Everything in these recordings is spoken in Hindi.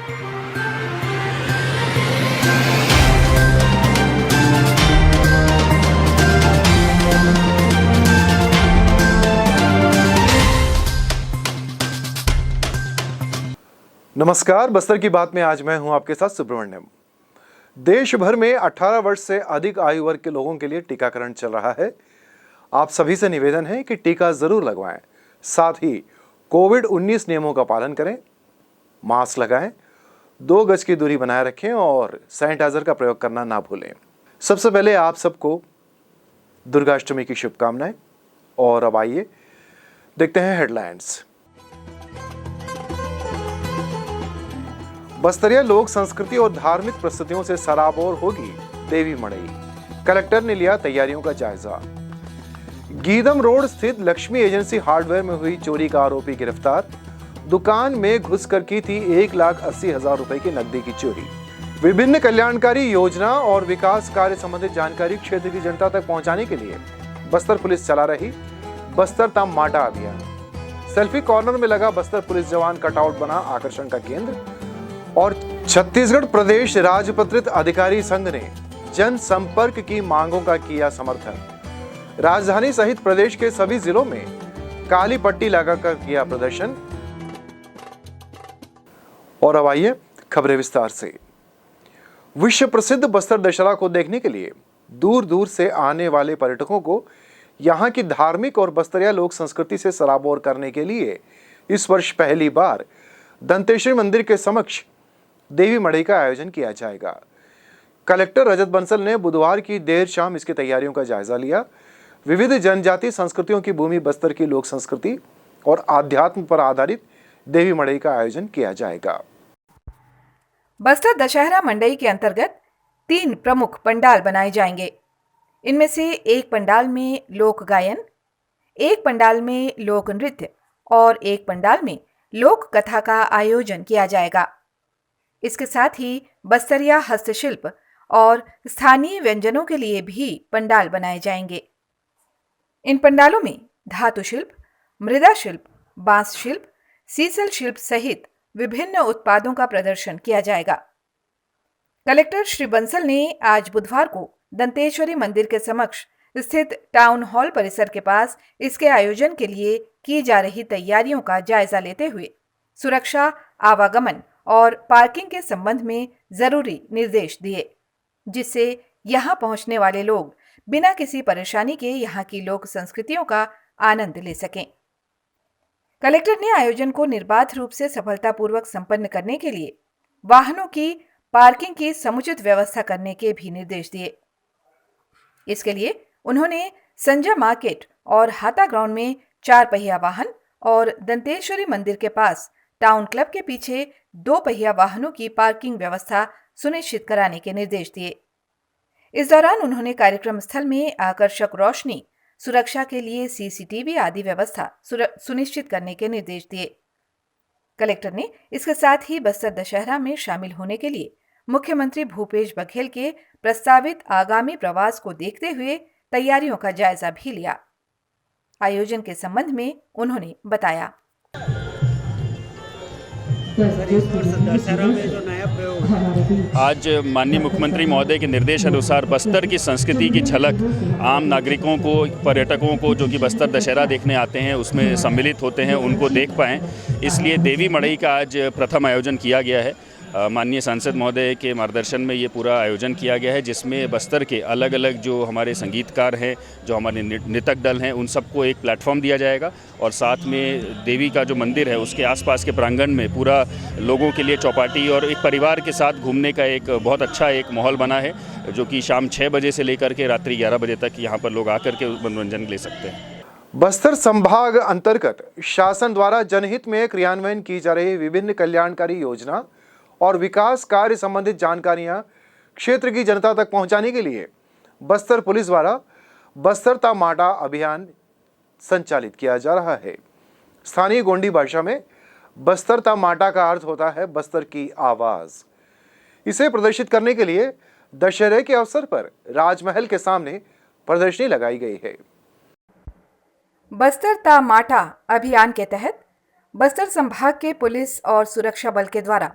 नमस्कार, बस्तर की बात में आज मैं हूं आपके साथ सुब्रमण्यम। देश भर में 18 वर्ष से अधिक आयु वर्ग के लोगों के लिए टीकाकरण चल रहा है। आप सभी से निवेदन है कि टीका जरूर लगवाएं। साथ ही कोविड-19 नियमों का पालन करें, मास्क लगाएं, 2 गज की दूरी बनाए रखें और सैनिटाइजर का प्रयोग करना ना भूलें। सबसे पहले आप सबको दुर्गाष्टमी की शुभकामनाएं। और अब आइए देखते हैं हेडलाइंस। बस्तरिया लोक संस्कृति और धार्मिक प्रस्तुतियों से सराबोर होगी देवी मड़ई। कलेक्टर ने लिया तैयारियों का जायजा। गीदम रोड स्थित लक्ष्मी एजेंसी हार्डवेयर में हुई चोरी का आरोपी गिरफ्तार। दुकान में घुसकर की थी 1,80,000 रुपए की नकदी की चोरी। विभिन्न कल्याणकारी योजना और विकास कार्य संबंधित जानकारी क्षेत्र की जनता तक पहुंचाने के लिए बस्तर पुलिस चला रही बस्तर ता माटा अभियान। सेल्फी कॉर्नर में लगा बस्तर पुलिस जवान कटआउट बना आकर्षण का केंद्र। और छत्तीसगढ़ प्रदेश राजपत्रित अधिकारी संघ ने जनसंपर्क की मांगों का किया समर्थन। राजधानी सहित प्रदेश के सभी जिलों में काली पट्टी लगाकर किया प्रदर्शन। और अब आइए खबरें विस्तार से। विश्व प्रसिद्ध बस्तर दशहरा को देखने के लिए दूर दूर से आने वाले पर्यटकों को यहां की धार्मिक और बस्तरिया लोक संस्कृति से सराबोर करने के लिए इस वर्ष पहली बार दंतेश्वरी मंदिर के समक्ष देवी मड़ई का आयोजन किया जाएगा। कलेक्टर रजत बंसल ने बुधवार की देर शाम इसकी तैयारियों का जायजा लिया। विविध जनजाति संस्कृतियों की भूमि बस्तर की लोक संस्कृति और आध्यात्म पर आधारित देवी मड़ई का आयोजन किया जाएगा। बस्तर दशहरा मंडई के अंतर्गत 3 प्रमुख पंडाल बनाए जाएंगे। इनमें से एक पंडाल में लोक गायन, एक पंडाल में लोक नृत्य और एक पंडाल में लोक कथा का आयोजन किया जाएगा। इसके साथ ही बस्तरिया हस्तशिल्प और स्थानीय व्यंजनों के लिए भी पंडाल बनाए जाएंगे। इन पंडालों में धातु शिल्प, मृदा शिल्प, बांस शिल्प, सीसल शिल्प सहित विभिन्न उत्पादों का प्रदर्शन किया जाएगा। कलेक्टर श्री बंसल ने आज बुधवार को दंतेश्वरी मंदिर के समक्ष स्थित टाउन हॉल परिसर के पास इसके आयोजन के लिए की जा रही तैयारियों का जायजा लेते हुए सुरक्षा, आवागमन और पार्किंग के संबंध में जरूरी निर्देश दिए, जिससे यहां पहुंचने वाले लोग बिना किसी परेशानी के यहां की लोक संस्कृतियों का आनंद ले सकें। कलेक्टर ने आयोजन को निर्बाध रूप से सफलतापूर्वक संपन्न करने के लिए वाहनों की पार्किंग की समुचित व्यवस्था करने के भी निर्देश दिए। इसके लिए उन्होंने संजय मार्केट और हाता ग्राउंड में 4 पहिया वाहन और दंतेश्वरी मंदिर के पास टाउन क्लब के पीछे 2 पहिया वाहनों की पार्किंग व्यवस्था सुनिश्चित कराने के निर्देश दिए। इस दौरान उन्होंने कार्यक्रम स्थल में आकर्षक रोशनी, सुरक्षा के लिए सीसीटीवी आदि व्यवस्था सुनिश्चित करने के निर्देश दिए। कलेक्टर ने इसके साथ ही बस्तर दशहरा में शामिल होने के लिए मुख्यमंत्री भूपेश बघेल के प्रस्तावित आगामी प्रवास को देखते हुए तैयारियों का जायजा भी लिया। आयोजन के संबंध में उन्होंने बताया। आज माननीय मुख्यमंत्री महोदय के निर्देश अनुसार बस्तर की संस्कृति की झलक आम नागरिकों को, पर्यटकों को जो कि बस्तर दशहरा देखने आते हैं उसमें सम्मिलित होते हैं, उनको देख पाएँ, इसलिए देवी मड़ई का आज प्रथम आयोजन किया गया है। माननीय सांसद महोदय के मार्गदर्शन में ये पूरा आयोजन किया गया है, जिसमें बस्तर के अलग अलग जो हमारे संगीतकार हैं, जो हमारे नृतक दल हैं, उन सबको एक प्लेटफॉर्म दिया जाएगा और साथ में देवी का जो मंदिर है उसके आसपास के प्रांगण में पूरा लोगों के लिए चौपाटी और एक परिवार के साथ घूमने का एक बहुत अच्छा एक माहौल बना है, जो कि शाम 6 बजे से लेकर के रात्रि 11 बजे तक यहाँ पर लोग आकर के मनोरंजन ले सकते हैं। बस्तर संभाग अंतर्गत शासन द्वारा जनहित में क्रियान्वयन की जा रही विभिन्न कल्याणकारी योजना और विकास कार्य संबंधित जानकारियां क्षेत्र की जनता तक पहुंचाने के लिए बस्तर पुलिस द्वारा बस्तर ता माटा अभियान संचालित किया जा रहा है। स्थानीय गोंडी भाषा में बस्तर ता माटा का अर्थ होता है बस्तर की आवाज। इसे प्रदर्शित करने के लिए दशहरे के अवसर पर राजमहल के सामने प्रदर्शनी लगाई गई है। बस्तर ता माटा अभियान के तहत बस्तर संभाग के पुलिस और सुरक्षा बल के द्वारा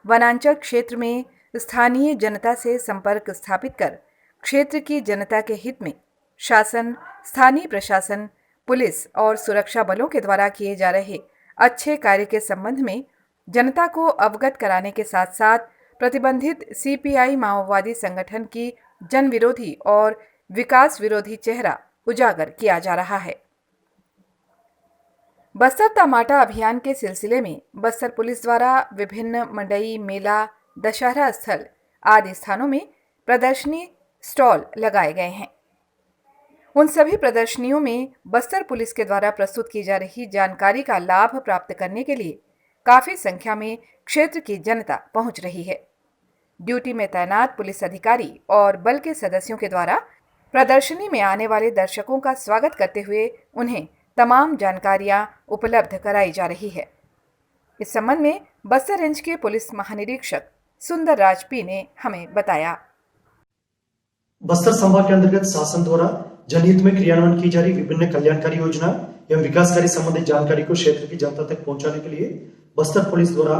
वनांचल क्षेत्र में स्थानीय जनता से संपर्क स्थापित कर क्षेत्र की जनता के हित में शासन, स्थानीय प्रशासन, पुलिस और सुरक्षा बलों के द्वारा किए जा रहे अच्छे कार्य के संबंध में जनता को अवगत कराने के साथ साथ प्रतिबंधित सीपीआई माओवादी संगठन की जन विरोधी और विकास विरोधी चेहरा उजागर किया जा रहा है। बस्तर टमाटा अभियान के सिलसिले में बस्तर पुलिस द्वारा विभिन्न मंडई, मेला, दशहरा स्थल आदि स्थानों में प्रदर्शनी स्टॉल लगाए गए हैं। उन सभी प्रदर्शनियों में बस्तर पुलिस के द्वारा प्रस्तुत की जा रही जानकारी का लाभ प्राप्त करने के लिए काफी संख्या में क्षेत्र की जनता पहुंच रही है। ड्यूटी में तैनात पुलिस अधिकारी और बल के सदस्यों के द्वारा प्रदर्शनी में आने वाले दर्शकों का स्वागत करते हुए उन्हें तमाम जानकारियां उपलब्ध कराई जा रही है। इस संबंध में बस्तर रेंज के पुलिस महानिरीक्षक सुंदर राज पी ने हमें बताया। बस्तर संभाग के अंतर्गत शासन द्वारा जनहित में क्रियान्वयन की जा रही विभिन्न कल्याणकारी योजना एवं विकास कार्य संबंधित जानकारी को क्षेत्र की जनता तक पहुंचाने के लिए बस्तर पुलिस द्वारा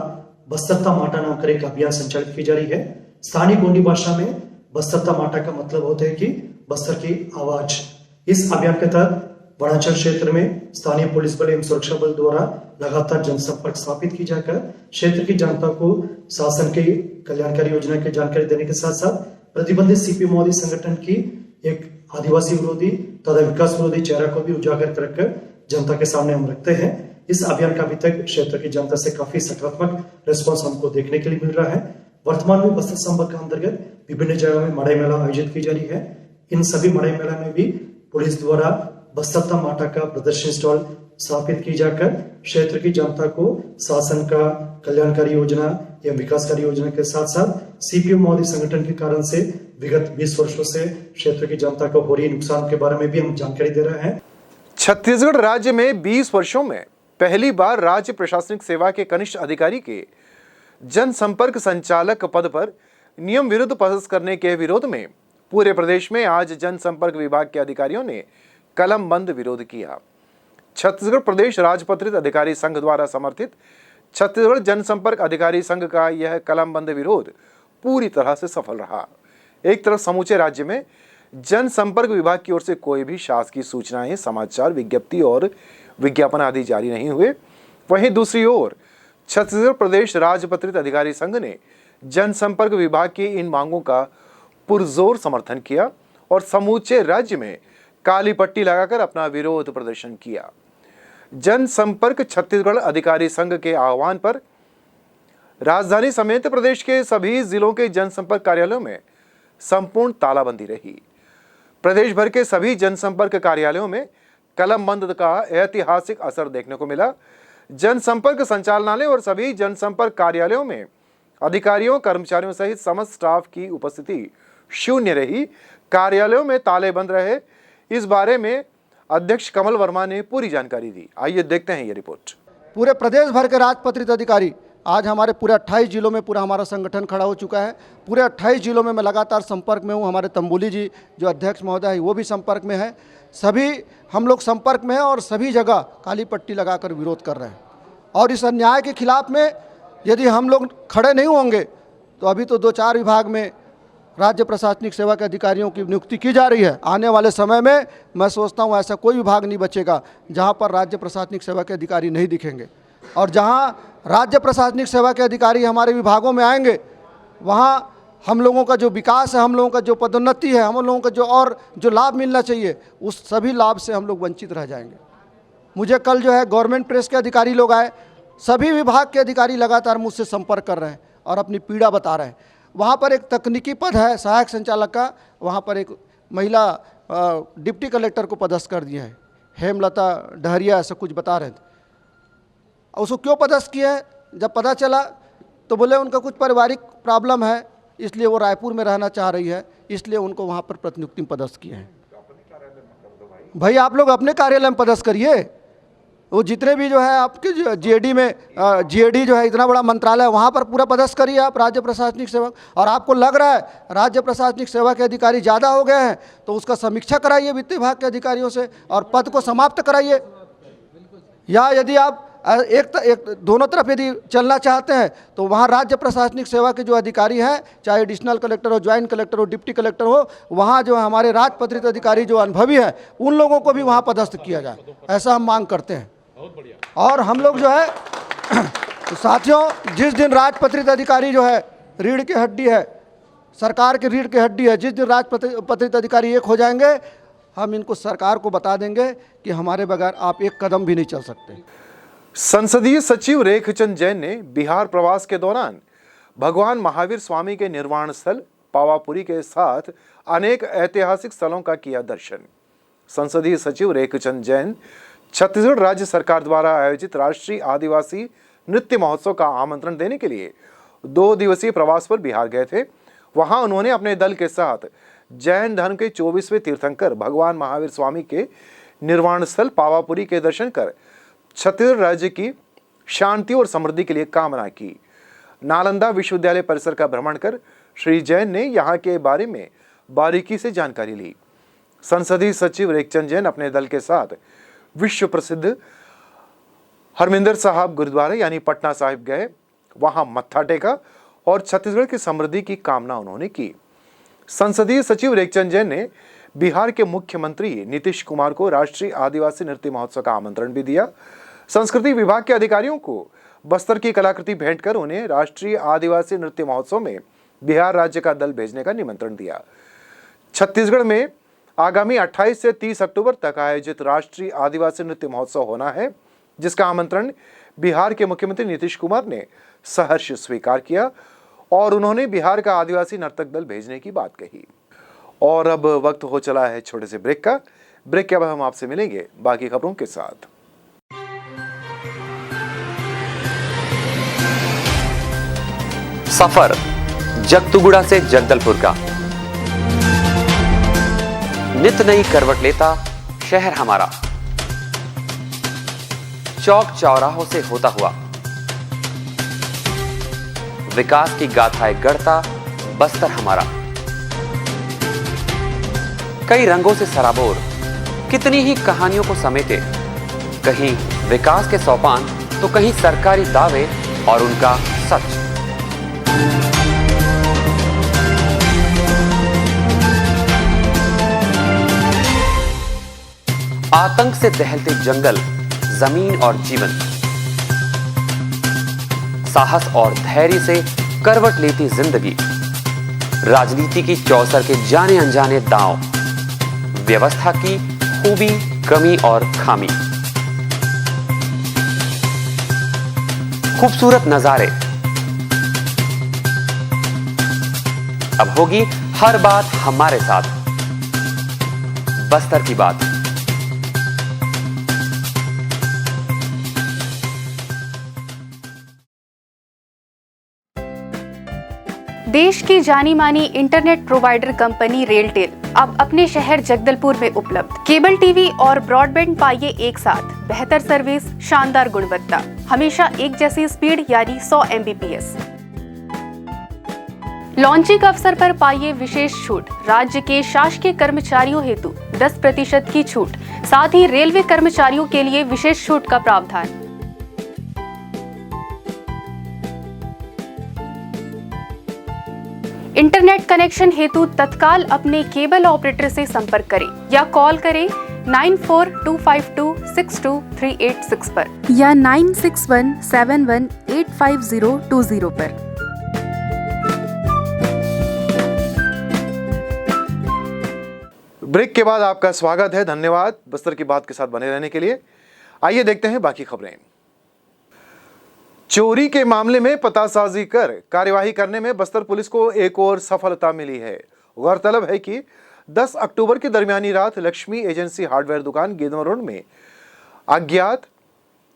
बस्तरता माटा नाम कर एक अभियान संचालित की जा रही है। स्थानीय गोंडी भाषा में बस्तरता माटा का मतलब होता है कि बस्तर की आवाज। इस अभियान के तहत वनांचल क्षेत्र में स्थानीय पुलिस बल एवं सुरक्षा बल द्वारा लगातार जनसंपर्क स्थापित की जाकर क्षेत्र की जनता को शासन की कल्याणकारी योजना की जानकारी देने के साथ साथ प्रतिबंधित सीपी माओवादी संगठन की एक आदिवासी विरोधी तथा विकास विरोधी चेहरा को भी उजागर कर जनता के सामने हम रखते हैं। इस अभियान का अभी तक क्षेत्र की जनता से काफी सकारात्मक रिस्पांस हमको देखने के लिए मिल रहा है। वर्तमान में बस्तर संभाग के अंतर्गत विभिन्न जगह में मड़ई मेला आयोजित की जा रही है। इन सभी मड़ई मेला में भी पुलिस द्वारा बस्तरता माटा का प्रदर्शनी स्टॉल स्थापित की जाकर क्षेत्र की जनता को शासन का कल्याणकारी योजना या विकासकारी योजना के साथ साथ सीपीएम माओवादी संगठन के कारण से विगत 20 वर्षों से क्षेत्र की जनता को हो रही नुकसान के बारे में भी हम जानकारी दे रहे हैं। छत्तीसगढ़ राज्य में 20 वर्षों में पहली बार राज्य प्रशासनिक सेवा के कनिष्ठ अधिकारी के जनसंपर्क संचालक पद पर नियम विरुद्ध पदस्थ करने के विरोध में पूरे प्रदेश में आज जनसंपर्क विभाग के अधिकारियों ने कलम बंद विरोध किया। छत्तीसगढ़ प्रदेश राजपत्रित अधिकारी संघ द्वारा समर्थित छत्तीसगढ़ जनसंपर्क अधिकारी संघ का यह कलम बंद विरोध पूरी तरह से सफल रहा। एक तरफ समूचे राज्य में जनसंपर्क विभाग की ओर से कोई भी शासकीय सूचनाएं, समाचार, विज्ञप्ति और विज्ञापन आदि जारी नहीं हुए, वहीं दूसरी ओर छत्तीसगढ़ प्रदेश राजपत्रित अधिकारी संघ ने जनसंपर्क विभाग की इन मांगों का पुरजोर समर्थन किया और समूचे राज्य में काली पट्टी लगाकर अपना विरोध प्रदर्शन किया। जनसंपर्क छत्तीसगढ़ अधिकारी संघ के आह्वान पर राजधानी समेत प्रदेश के सभी जिलों के जनसंपर्क कार्यालयों में संपूर्ण तालाबंदी रही। प्रदेश भर के सभी जनसंपर्क कार्यालयों में कलम बंद का ऐतिहासिक असर देखने को मिला। जनसंपर्क संचालनालय और सभी जनसंपर्क कार्यालयों में अधिकारियों, कर्मचारियों सहित समस्त स्टाफ की उपस्थिति शून्य रही। कार्यालयों में ताले बंद रहे। इस बारे में अध्यक्ष कमल वर्मा ने पूरी जानकारी दी। आइए देखते हैं ये रिपोर्ट। पूरे प्रदेश भर के राजपत्रित अधिकारी आज हमारे पूरे 28 जिलों में पूरा हमारा संगठन खड़ा हो चुका है। पूरे 28 जिलों में मैं लगातार संपर्क में हूँ। हमारे तंबुली जी जो अध्यक्ष महोदय है वो भी संपर्क में है। सभी हम लोग संपर्क में हैं और सभी जगह काली पट्टी लगाकर विरोध कर रहे हैं। और इस अन्याय के खिलाफ में यदि हम लोग खड़े नहीं होंगे तो अभी तो 2-4 विभाग में राज्य प्रशासनिक सेवा के अधिकारियों की नियुक्ति की जा रही है। आने वाले समय में मैं सोचता हूँ ऐसा कोई विभाग नहीं बचेगा जहाँ पर राज्य प्रशासनिक सेवा के अधिकारी नहीं दिखेंगे। और जहाँ राज्य प्रशासनिक सेवा के अधिकारी हमारे विभागों में आएंगे वहाँ हम लोगों का जो विकास है, हम लोगों का जो पदोन्नति है, हम लोगों का जो लाभ मिलना चाहिए उस सभी लाभ से हम लोग वंचित रह जाएंगे। मुझे कल जो है गवर्नमेंट प्रेस के अधिकारी लोग आए, सभी विभाग के अधिकारी लगातार मुझसे संपर्क कर रहे हैं और अपनी पीड़ा बता रहे हैं। वहाँ पर एक तकनीकी पद है सहायक संचालक का, वहाँ पर एक महिला डिप्टी कलेक्टर को पदस्थ कर दिया है, हेमलता डहरिया ऐसा कुछ बता रहे थे। उसको क्यों पदस्थ किया है, जब पता चला तो बोले उनका कुछ पारिवारिक प्रॉब्लम है इसलिए वो रायपुर में रहना चाह रही है, इसलिए उनको वहाँ पर प्रतिनियुक्ति में पदस्थ किया है। भाई आप लोग अपने कार्यालय में पदस्थ करिए। वो जितने भी जो है आपके जीएडी में जीएडी जो है इतना बड़ा मंत्रालय वहाँ पर पूरा पदस्थ करिए आप राज्य प्रशासनिक सेवा। और आपको लग रहा है राज्य प्रशासनिक सेवा के अधिकारी ज़्यादा हो गए हैं तो उसका समीक्षा कराइए वित्त विभाग के अधिकारियों से और पद को समाप्त कराइए। या यदि आप एक दोनों तरफ यदि चलना चाहते हैं तो वहाँ राज्य प्रशासनिक सेवा के जो अधिकारी हैं, चाहे एडिशनल कलेक्टर हो, ज्वाइंट कलेक्टर हो, डिप्टी कलेक्टर हो, वहाँ जो हमारे राजपत्रित अधिकारी जो अनुभवी हैं उन लोगों को भी वहाँ पदस्थ किया जाए, ऐसा हम मांग करते हैं। और हम लोग जो है तो साथियों, जिस दिन राजपत्रित अधिकारी जो है रीढ़ की हड्डी है, सरकार की रीढ़ की हड्डी है, जिस दिन राजपत्रित अधिकारी एक हो जाएंगे, हम इनको सरकार को बता देंगे कि हमारे बगैर आप एक कदम भी नहीं चल सकते। संसदीय सचिव रेखचंद जैन ने बिहार प्रवास के दौरान भगवान महावीर स्वामी के निर्वाण स्थल पावापुरी के साथ अनेक ऐतिहासिक स्थलों का किया दर्शन। संसदीय सचिव रेखचंद जैन छत्तीसगढ़ राज्य सरकार द्वारा आयोजित राष्ट्रीय आदिवासी नृत्य महोत्सव का आमंत्रण देने के लिए 2 दिवसीय प्रवास पर बिहार गए थे। वहां उन्होंने अपने दल के साथ जैन धर्म के 24वें तीर्थंकर भगवान महावीर स्वामी के निर्वाण स्थल पावापुरी के दर्शन कर छत्तीसगढ़ राज्य की शांति और समृद्धि के लिए कामना की। नालंदा विश्वविद्यालय परिसर का भ्रमण कर श्री जैन ने यहाँ के बारे में बारीकी से जानकारी ली। संसदीय सचिव रेखचंद जैन अपने दल के साथ विश्व प्रसिद्ध हरमिंदर साहब गुरुद्वारा यानी पटना साहिब गए, वहां मत्था टेका और छत्तीसगढ़ की समृद्धि की कामना उन्होंने की। संसदीय सचिव रेखचंद जैन ने बिहार के मुख्यमंत्री नीतीश कुमार को राष्ट्रीय आदिवासी नृत्य महोत्सव का आमंत्रण भी दिया। संस्कृति विभाग के अधिकारियों को बस्तर की कलाकृति भेंट कर उन्हें राष्ट्रीय आदिवासी नृत्य महोत्सव में बिहार राज्य का दल भेजने का निमंत्रण दिया। छत्तीसगढ़ में आगामी 28 से 30 अक्टूबर तक आयोजित राष्ट्रीय आदिवासी नृत्य महोत्सव होना है, जिसका आमंत्रण बिहार के मुख्यमंत्री नीतीश कुमार ने सहर्ष स्वीकार किया और उन्होंने बिहार का आदिवासी नर्तक दल भेजने की बात कही। और अब वक्त हो चला है छोटे से ब्रेक का। ब्रेक के बाद हम आपसे मिलेंगे बाकी खबरों के साथ। सफर जगतुगुड़ा से जगदलपुर का, नित नई करवट लेता शहर हमारा, चौक चौराहों से होता हुआ विकास की गाथाएं गढ़ता बस्तर हमारा। कई रंगों से सराबोर कितनी ही कहानियों को समेटे, कहीं विकास के सोपान तो कहीं सरकारी दावे और उनका सच। आतंक से दहलते जंगल, जमीन और जीवन, साहस और धैर्य से करवट लेती जिंदगी, राजनीति की चौसर के जाने अनजाने दांव, व्यवस्था की खूबी, कमी और खामी, खूबसूरत नजारे। अब होगी हर बात हमारे साथ, बस्तर की बात। देश की जानी मानी इंटरनेट प्रोवाइडर कंपनी रेलटेल अब अपने शहर जगदलपुर में उपलब्ध। केबल टीवी और ब्रॉडबैंड पाइए एक साथ, बेहतर सर्विस, शानदार गुणवत्ता, हमेशा एक जैसी स्पीड यानी 100 Mbps। लॉन्चिंग अवसर पर पाइए विशेष छूट, राज्य के शासकीय कर्मचारियों हेतु 10% की छूट, साथ ही रेलवे कर्मचारियों के लिए विशेष छूट का प्रावधान। इंटरनेट कनेक्शन हेतु तत्काल अपने केबल ऑपरेटर से संपर्क करें या कॉल करें 9425262386 पर या 9617185020 पर। ब्रेक के बाद आपका स्वागत है। धन्यवाद बस्तर की बात के साथ बने रहने के लिए। आइए देखते हैं बाकी खबरें। चोरी के मामले में पतासाजी कर कार्यवाही करने में बस्तर पुलिस को एक और सफलता मिली है। गौरतलब है कि 10 अक्टूबर की दरमियानी रात लक्ष्मी एजेंसी हार्डवेयर दुकान गीदम रोड में अज्ञात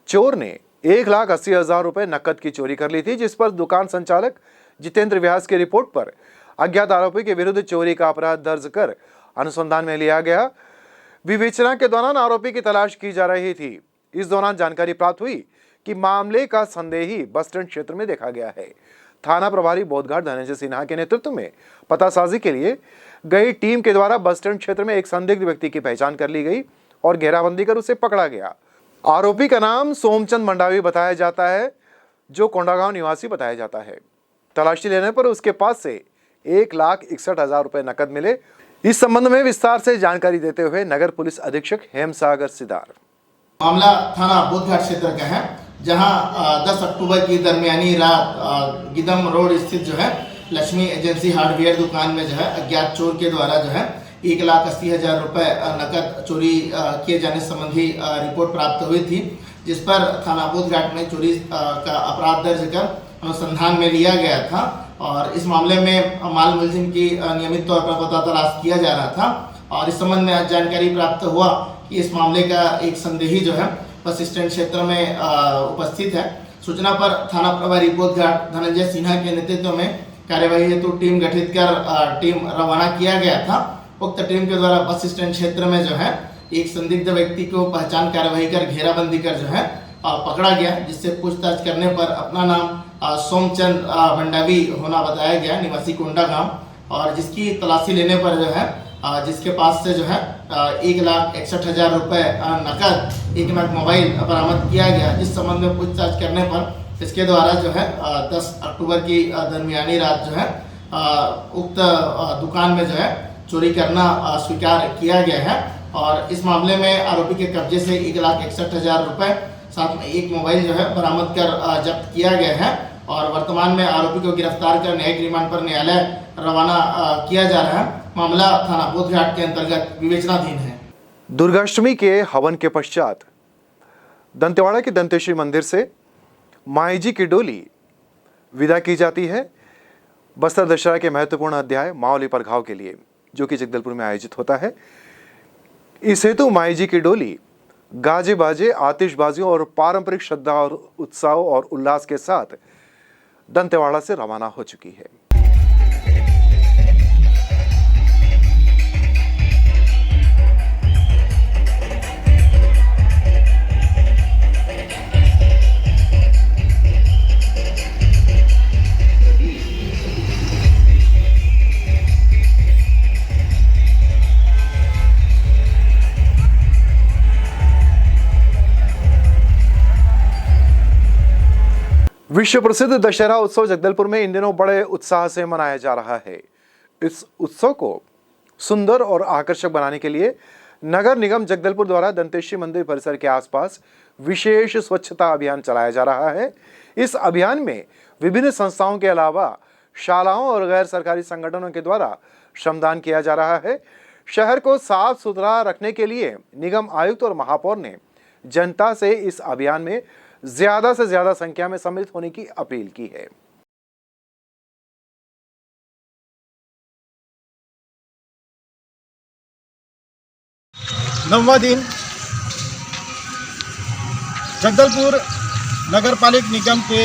चोर ने 1,80,000 रुपए नकद की चोरी कर ली थी, जिस पर दुकान संचालक जितेंद्र व्यास की रिपोर्ट पर अज्ञात आरोपी के विरुद्ध चोरी का अपराध दर्ज कर अनुसंधान में लिया गया। विवेचना के दौरान आरोपी की तलाश की जा रही थी। इस दौरान जानकारी प्राप्त हुई कि मामले का संदेही बस स्टैंड क्षेत्र में देखा गया है। थाना प्रभारी बोधघाट धनंजय सिन्हा के नेतृत्व में पतासाजी के लिए गई टीम के द्वारा बस स्टैंड क्षेत्र में एक संदिग्ध व्यक्ति की पहचान कर ली गई और घेराबंदी कर उसे पकड़ा गया। आरोपी का नाम सोमचंद मंडावी बताया जाता है, जो कोंडागांव निवासी बताया जाता है। तलाशी लेने पर उसके पास से 1,61,000 रुपए नकद मिले। इस संबंध में विस्तार से जानकारी देते हुए नगर पुलिस अधीक्षक हेमसागर सिदार। मामला थाना बोधघाट क्षेत्र का है, जहां 10 अक्टूबर की दरमियानी रात गीदम रोड स्थित जो है लक्ष्मी एजेंसी हार्डवेयर दुकान में जो है अज्ञात चोर के द्वारा जो है 1,80,000 रुपए नकद चोरी किए जाने संबंधी रिपोर्ट प्राप्त हुई थी, जिस पर थाना बोधघाट में चोरी का अपराध दर्ज कर अनुसंधान में लिया गया था। और इस मामले में माल मुलजिम की नियमित तौर पर पता तलाश किया जा रहा था। और इस संबंध में जानकारी प्राप्त हुआ कि इस मामले का एक संदेही जो है बस स्टैंड क्षेत्र में उपस्थित है। सूचना पर थाना प्रभारी बोधघाट धनंजय सिन्हा के नेतृत्व में कार्यवाही हेतु टीम गठित कर टीम रवाना किया गया था। उक्त टीम के द्वारा बस स्टैंड क्षेत्र में जो है एक संदिग्ध व्यक्ति को पहचान कार्यवाही कर घेराबंदी कर जो है पकड़ा गया, जिससे पूछताछ करने पर अपना नाम सोमचंद मंडावी होना बताया गया, निवासी कोंडागांव। और जिसकी तलाशी लेने पर जो है जिसके पास से जो है 1,61,000 रुपए नकद, 1 नग मोबाइल बरामद किया गया। इस संबंध में पूछताछ करने पर इसके द्वारा जो है 10 अक्टूबर की दरमियानी रात जो है उक्त दुकान में जो है चोरी करना स्वीकार किया गया है। और इस मामले में आरोपी के कब्जे से 1,61,000 रुपए साथ में 1 मोबाइल जो है बरामद कर जब्त किया गया है। और वर्तमान में आरोपी को गिरफ्तार कर न्यायिक रिमांड पर न्यायालय रवाना किया जा रहा है। मामला थाना बोधघाट के अंतर्गत विवेचनाधीन है। दुर्गाष्टमी के हवन के पश्चात दंतेवाड़ा के दंतेश्वरी मंदिर से माई जी की डोली विदा की जाती है बस्तर दशहरा के महत्वपूर्ण अध्याय मावली पर घाव के लिए, जो कि जगदलपुर में आयोजित होता है। इस हेतु माई जी की डोली गाजे बाजे, आतिशबाजियों और पारंपरिक श्रद्धा और उत्साह और उल्लास के साथ दंतेवाड़ा से रवाना हो चुकी है। विश्व प्रसिद्ध दशहरा उत्सव जगदलपुर में इन दिनों बड़े उत्साह से मनाया जा रहा है। इस उत्सव को सुंदर और आकर्षक बनाने के लिए नगर निगम जगदलपुर द्वारा दंतेश्वरी मंदिर परिसर के आसपास विशेष स्वच्छता अभियान चलाया जा रहा है। इस अभियान में विभिन्न संस्थाओं के अलावा शालाओं और गैर सरकारी संगठनों के द्वारा श्रमदान किया जा रहा है। शहर को साफ सुथरा रखने के लिए निगम आयुक्त और महापौर ने जनता से इस अभियान में ज्यादा से ज्यादा संख्या में सम्मिलित होने की अपील की है। नौवां दिन जगदलपुर नगर पालिक निगम के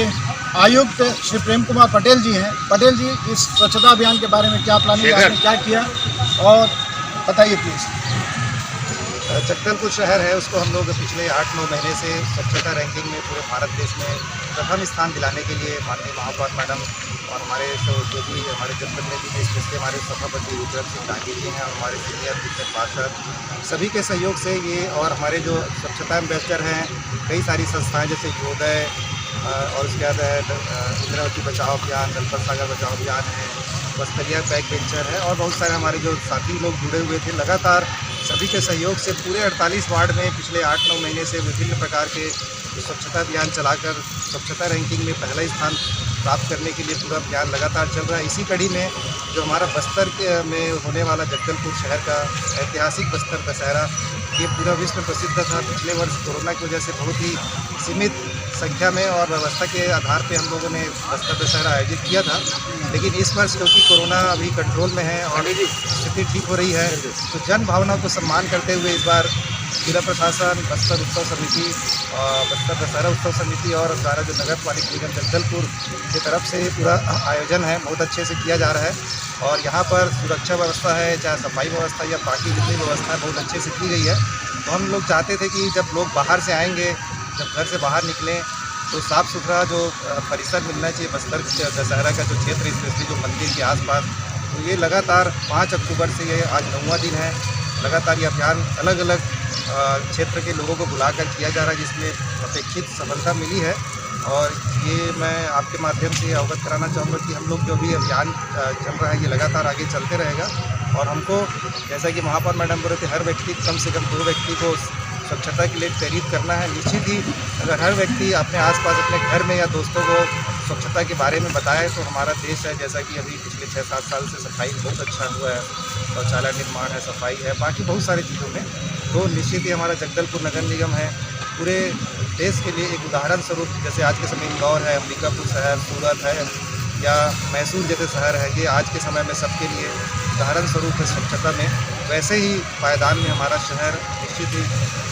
आयुक्त श्री प्रेम कुमार पटेल जी हैं। पटेल जी, इस स्वच्छता अभियान के बारे में क्या प्लानिंग, आपने क्या किया और बताइए प्लीज। जगदलपुर शहर है, उसको हम लोग पिछले 8-9 महीने से स्वच्छता रैंकिंग में पूरे भारत देश में प्रथम स्थान दिलाने के लिए माननीय महापौर मैडम और हमारे जो भी हमारे जनप्रतिनिधि इसमें हमारे सभापति रुद्र सिंह डांगी जी हैं और हमारे सीनियर दिग्गज पार्षद सभी के सहयोग से ये, और हमारे जो स्वच्छता एम्बेसडर हैं कई सारी संस्थाएं जैसे योदय और उसके बाद इंद्रावती बचाओ अभियान, दलपत सागर बचाओ अभियान है, बस्तरिया बैक वेंचर है और बहुत सारे हमारे जो साथी लोग जुड़े हुए थे। लगातार सभी के सहयोग से पूरे 48 वार्ड में पिछले 8-9 महीने से विभिन्न प्रकार के स्वच्छता अभियान चलाकर स्वच्छता रैंकिंग में पहला स्थान प्राप्त करने के लिए पूरा अभियान लगातार चल रहा है। इसी कड़ी में जो हमारा बस्तर में होने वाला जगदलपुर शहर का ऐतिहासिक बस्तर दशहरा, ये पूरा विश्व प्रसिद्ध था। पिछले वर्ष कोरोना की वजह से बहुत ही सीमित संख्या में और व्यवस्था के आधार पे हम लोगों ने बस्तर दशहरा आयोजित किया था, लेकिन इस वर्ष क्योंकि कोरोना अभी कंट्रोल में है और स्थिति ठीक हो रही है, तो जन भावना को सम्मान करते हुए इस बार जिला प्रशासन, बस्तर उत्सव समिति, बस्तर दशहरा उत्सव समिति और हमारा जो नगर पालिक निगम जगदलपुर की तरफ से पूरा आयोजन है बहुत अच्छे से किया जा रहा है। और यहाँ पर सुरक्षा व्यवस्था है, चाहे सफाई व्यवस्था या बाकी जितनी व्यवस्था है बहुत अच्छे से की गई है। तो हम लोग चाहते थे कि जब लोग बाहर से आएंगे, जब घर से बाहर निकलें तो साफ़ सुथरा जो परिसर मिलना चाहिए बस्तर दशहरा का जो क्षेत्र, स्पेशली जो मंदिर के आसपास। तो ये लगातार 5 अक्टूबर से ये आज 9वां दिन है, लगातार ये अभियान अलग अलग क्षेत्र के लोगों को बुलाकर किया जा रहा है, जिसमें अपेक्षित सफलता मिली है। और ये मैं आपके माध्यम से अवगत कराना चाहूँगा कि हम लोग जो भी अभियान चल रहा है ये लगातार आगे चलते रहेगा। और हमको जैसा कि महापौर मैडम बोल रहे थे, हर व्यक्ति कम से कम 2 व्यक्ति को स्वच्छता के लिए प्रेरित करना है। निश्चित ही अगर हर व्यक्ति अपने आसपास अपने घर में या दोस्तों को स्वच्छता के बारे में बताए तो हमारा देश है, जैसा कि अभी पिछले 6-7 साल से सफाई बहुत अच्छा हुआ है, शौचालय निर्माण है, सफाई है, बाकी बहुत सारी चीज़ों में, तो निश्चित ही हमारा जगदलपुर नगर निगम है पूरे देश के लिए एक उदाहरण स्वरूप, जैसे आज के समय इंदौर है, अंबिकापुर शहर, सूरत है या मैसूर जैसे शहर है, ये आज के समय में सबके लिए उदाहरण स्वरूप है स्वच्छता में। वैसे ही पायदान में हमारा शहर निश्चित ही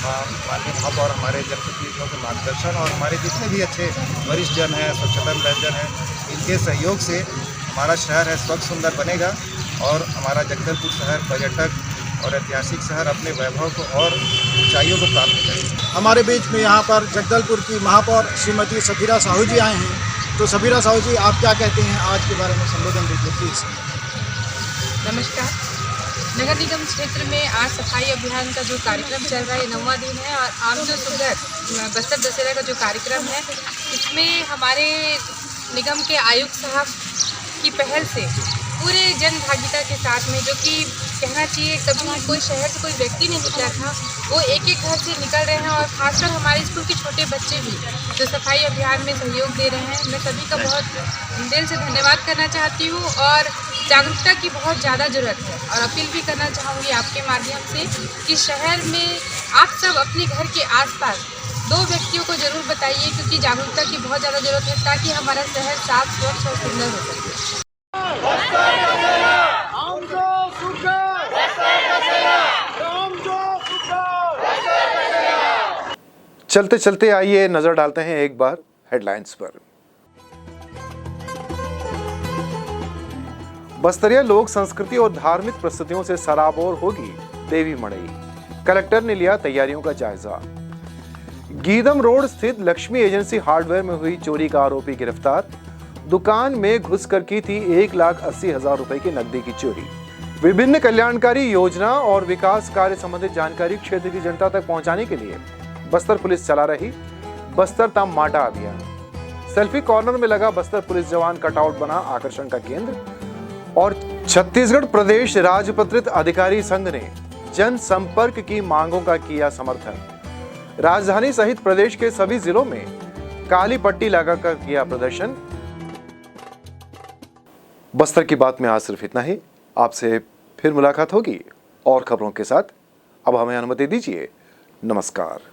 माननीय महापौर हमारे जनप्रतिनिधियों के मार्गदर्शन और हमारे जितने भी अच्छे वरिष्ठ जन हैं, स्वच्छता रंजन हैं, इनके सहयोग से हमारा शहर है स्वच्छ सुंदर बनेगा और हमारा जगदलपुर शहर पर्यटक और ऐतिहासिक शहर अपने वैभव को और ऊंचाइयों को प्राप्त करेगा। हमारे बीच में यहाँ पर जगदलपुर की महापौर श्रीमती सफीरा साहू जी आए हैं। तो सफीरा साहू जी, आप क्या कहते हैं आज के बारे में संबोधन दीजिए प्लीज। नमस्कार। नगर निगम क्षेत्र में आज सफाई अभियान का जो कार्यक्रम चल रहा है 9वां दिन है और आम जो सुंदर बस्तर दशहरा का जो कार्यक्रम है इसमें हमारे निगम के आयुक्त साहब की पहल से पूरे जन भागीदारी के साथ में, जो कि कहना चाहिए कभी कोई शहर से कोई व्यक्ति नहीं निकला था, वो एक एक घर से निकल रहे हैं और खासकर हमारे स्कूल के छोटे बच्चे भी जो सफाई अभियान में सहयोग दे रहे हैं। मैं सभी का बहुत दिल से धन्यवाद करना चाहती हूँ और जागरूकता की बहुत ज़्यादा ज़रूरत है और अपील भी करना चाहूँगी आपके माध्यम से कि शहर में आप सब अपने घर के आसपास 2 व्यक्तियों को ज़रूर बताइए, क्योंकि जागरूकता की बहुत ज़्यादा ज़रूरत है ताकि हमारा शहर साफ स्वच्छ और सुंदर हो सके। चलते चलते आइए नजर डालते हैं एक बार हेडलाइंस पर। बस्तरिया लोक संस्कृति और धार्मिक प्रस्तुतियों से सराबोर होगी देवी मड़ई। कलेक्टर ने लिया तैयारियों का जायजा। गीदम रोड स्थित लक्ष्मी एजेंसी हार्डवेयर में हुई चोरी का आरोपी गिरफ्तार। दुकान में घुसकर की थी 1,80,000 रुपए की नकदी की चोरी। विभिन्न कल्याणकारी योजना और विकास कार्य संबंधित जानकारी क्षेत्र की जनता तक पहुंचाने के लिए बस्तर पुलिस चला रही बस्तर तम माटा अभियान। सेल्फी कॉर्नर में लगा बस्तर पुलिस जवान कटआउट बना आकर्षण का केंद्र। और छत्तीसगढ़ प्रदेश राजपत्रित अधिकारी संघ ने जन संपर्क की मांगों का किया समर्थन। राजधानी सहित प्रदेश के सभी जिलों में काली पट्टी लगाकर किया प्रदर्शन। बस्तर की बात में आज सिर्फ इतना ही। आपसे फिर मुलाकात होगी और खबरों के साथ। अब हमें अनुमति दीजिए। नमस्कार।